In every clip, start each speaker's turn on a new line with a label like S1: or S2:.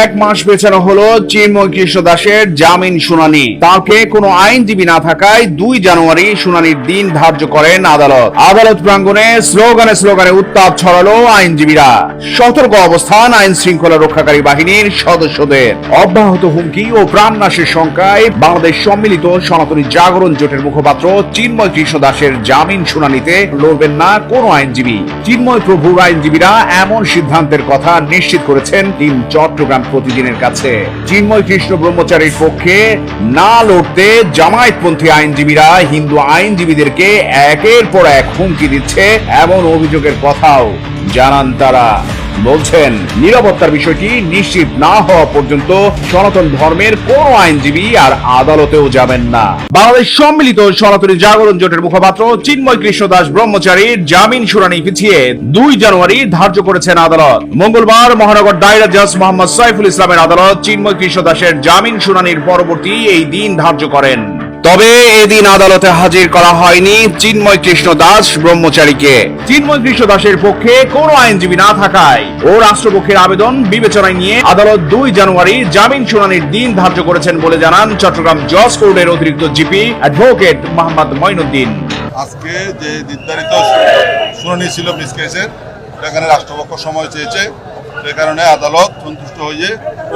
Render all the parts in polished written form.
S1: এক মাস পেছানো হলো চিন্ময় কৃষ্ণ দাসের জামিন শুনানি। তাকে কোনো আইনজীবী না থাকায় 2 জানুয়ারি শুনানির দিন ধার্য করেন আদালত। আদালত প্রাঙ্গণে স্লোগানে উত্তাপ ছড়ালো আইনজীবীরা। সতর্ক অবস্থান আইন শৃঙ্খলা রক্ষাকারী বাহিনীর সদস্যদের। অব্যাহত হুমকি ও প্রাণনাশের শঙ্কায় বাংলাদেশ সম্মিলিত সনাতনী জাগরণ জোটের মুখপাত্র চিন্ময় কৃষ্ণ দাসের জামিন শুনানিতে লড়বেন না কোনো আইনজীবী। চিন্ময় প্রভুর আইনজীবীরা এমন সিদ্ধান্তের কথা নিশ্চিত করেছেন টিম চট্টগ্রাম প্রতিদিনের কাছে। চিন্ময় কৃষ্ণ ব্রহ্মচারীর পক্ষে না লড়তে জামায়াতপন্থী আইনজীবীরা হিন্দু আইনজীবীদেরকে একের পর এক হুমকি দিচ্ছে এমন অভিযোগের কথাও জানান তারা। বলছেন, নিরাপত্তার বিষয়টি নিশ্চিত না হওয়া পর্যন্ত সনাতন ধর্মের কোন আইনজীবী আর আদালতেও যাবেন না। বাংলাদেশ সম্মিলিত সনাতনী জাগরণ জোটের মুখপাত্র চিন্ময় কৃষ্ণ দাস ব্রহ্মচারীর জামিন শুনানি পিছিয়ে 2 জানুয়ারি ধার্য করেছেন আদালত। মঙ্গলবার মহানগর দায়রা জজ মোহাম্মদ সাইফুল ইসলামের আদালত চিন্ময় কৃষ্ণ দাসের জামিন শুনানির পরবর্তী এই দিন ধার্য করেন। তবে এদিন আদালতে হাজির করা হয়নি চিন্ময় কৃষ্ণ দাস ব্রহ্মচারীকে। চিন্ময় কৃষ্ণ দাসের পক্ষে কোনো আইনজীবী না থাকায় ও রাষ্ট্রপক্ষের আবেদন বিবেচনায় নিয়ে আদালত 2 জানুয়ারি জামিন শুনানির দিন ধার্য করেছেন বলে জানান চট্টগ্রাম জজ কোর্টের অতিরিক্ত জিপি অ্যাডভোকেট মোহাম্মদ মঈনুদ্দিন।
S2: আজকে যে নির্ধারিত শুনানি ছিল মিস কেসের, সেখানে রাষ্ট্রপক্ষ সময় চেয়েছে, সে কারণে আদালত সন্তুষ্ট হয়ে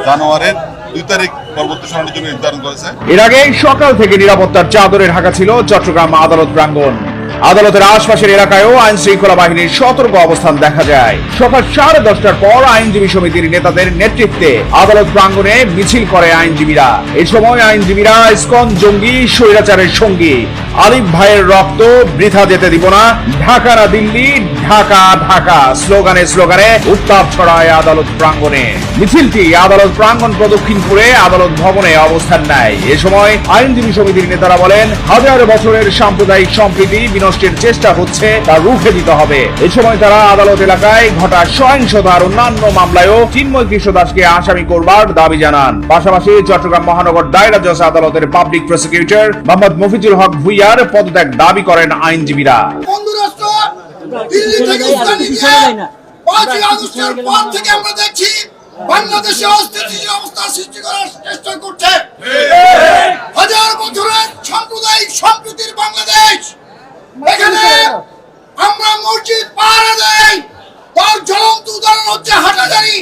S2: জানুয়ারির 2 তারিখ পরবর্তী শুনানির জন্য নির্ধারণ করেছে।
S1: এর আগে সকাল থেকে নিরাপত্তার চাদরে ঢাকা ছিল চট্টগ্রাম আদালত প্রাঙ্গণ। আদালতের আশপাশের এলাকায়ও আইন শৃঙ্খলা বাহিনীর সতর্ক অবস্থান দেখা যায়। সকাল 10:30টার পর আইনজীবী সমিতির নেতাদের নেতৃত্বে আদালত প্রাঙ্গণে মিছিল করে আইনজীবীরা। এই সময় আইনজীবীরা ইসকন জঙ্গি স্বৈরাচারের সঙ্গী আলিফ ভাইয়ের রক্ত বৃথা যেতে দিব না, ঢাকা না দিল্লি, ঢাকা ঢাকা স্লোগানে উত্তাপ ছড়ায় আদালত প্রাঙ্গণে। মিছিলটি আদালত প্রাঙ্গণ প্রদক্ষিণ করে আদালত ভবনে অবস্থান নেয়। এ সময় আইনজীবী সমিতির নেতারা বলেন, হাজার বছরের সাম্প্রদায়িক সম্প্রীতি বিনষ্টের চেষ্টা হচ্ছে, তা রুখে দিতে হবে। এই সময় তারা আদালত এলাকায় ঘটা সহিংসতার অন্যান্য মামলায়ও চিন্ময় কৃষ্ণ দাসকে আসামি করবার দাবি জানান। পাশাপাশি চট্টগ্রাম মহানগর দায়রা জজ আদালতের পাবলিক প্রসিকিউটর মোহাম্মদ মফিজুল হক ভুইয়ার পদত্যাগ দাবি করেন আইনজীবীরা।
S3: বাংলাদেশে অস্থিতিশীল অবস্থা সৃষ্টি করার চেষ্টা করছে। হাজার বছরের সাম্প্রদায়িক সম্প্রীতির বাংলাদেশ, এখানে আমরা মসজিদ পাহারা দেই, তার জ্বলন্ত উদাহরণ হচ্ছে হাটাজারি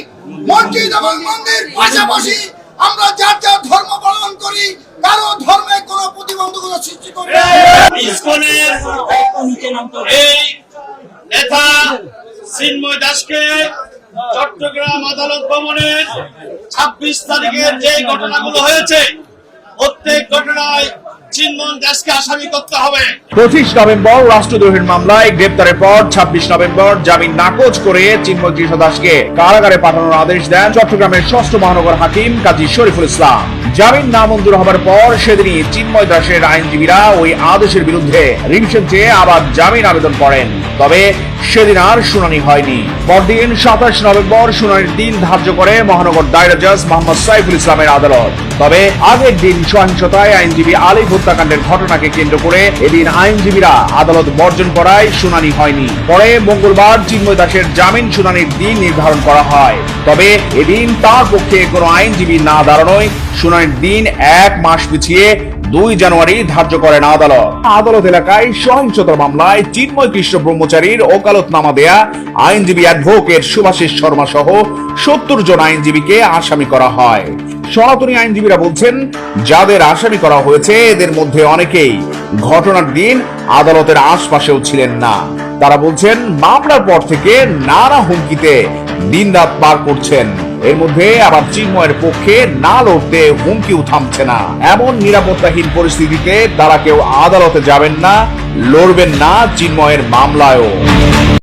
S3: মসজিদ এবং মন্দির। পাশাপাশি আমরা যার যার ধর্ম পালন করি, কারো ধর্মে কোনো প্রতিবন্ধকতা সৃষ্টি করি না।
S4: এই নেতা চিন্ময় দাসকে চট্টগ্রাম আদালত ভবনের 26 তারিখের যে ঘটনাগুলো হয়েছে, প্রত্যেক ঘটনায় চিন্ময় দাসকে আসামি করতে হবে।
S1: 25 নভেম্বর রাষ্ট্রদ্রোহের মামলায় গ্রেপ্তারের পর 26 নভেম্বর জামিন নাকচ করে চিন্ময় কৃষ্ণ দাসকে কারাগারে পাঠানোর আদেশ দেন চট্টগ্রামের 6ষ্ঠ মহানগর হাকিম কাজী শরীফুল ইসলাম। জামিন নামঞ্জুর হবার পর সেদিনই চিন্ময় দাসের আইনজীবীরা ওই আদেশের বিরুদ্ধে রিভিশন চেয়ে আবার জামিন আবেদন করেন। তবে সেদিন আর শুনানি হয়নি। পরদিন 27 নভেম্বর শুনানির দিন ধার্য করে মহানগর দায়রা জজ মোহাম্মদ সাইফুল ইসলামের আদালত। তবে আগের দিন সহিংসতায় আইনজীবী আলিফ হত্যাকাণ্ডের ঘটনাকে কেন্দ্র করে এদিন আইনজীবীরা আদালত বর্জন করায় শুনানি হয়নি। পরে মঙ্গলবার চিন্ময় দাসের জামিন শুনানির দিন নির্ধারণ করা হয়। তবে এদিন তার পক্ষে কোনো আইনজীবী না দাঁড়ানোয় শুনানির দিন 1 মাস পিছিয়ে 2 জানুয়ারি ধার্য করেন আদালত। আদালত এলাকায় সহিংসতার মামলায় চিন্ময় কৃষ্ণ ব্রহ্মচারীর ওকালতনামা দেয়া আইনজীবী অ্যাডভোকেট সুভাষিস শর্মা সহ 70 জন আইনজীবীকে আসামি করা হয়। সনাতনী আইনজীবীরা বলছেন, যাদের আসামি করা হয়েছে এদের মধ্যে অনেকেই ঘটনার দিন আদালতের আশপাশেও ছিলেন না। তারা বলছেন, মামলার পর থেকে নানা হুমকিতে দিনরাত পার করছেন। এর মধ্যে আবার চিন্ময়ের পক্ষে না লড়তে হুমকিও থামছে না। এমন নিরাপত্তাহীন পরিস্থিতিতে তারা কেউ আদালতে যাবেন না, লড়বেন না চিন্ময়ের মামলায়ও।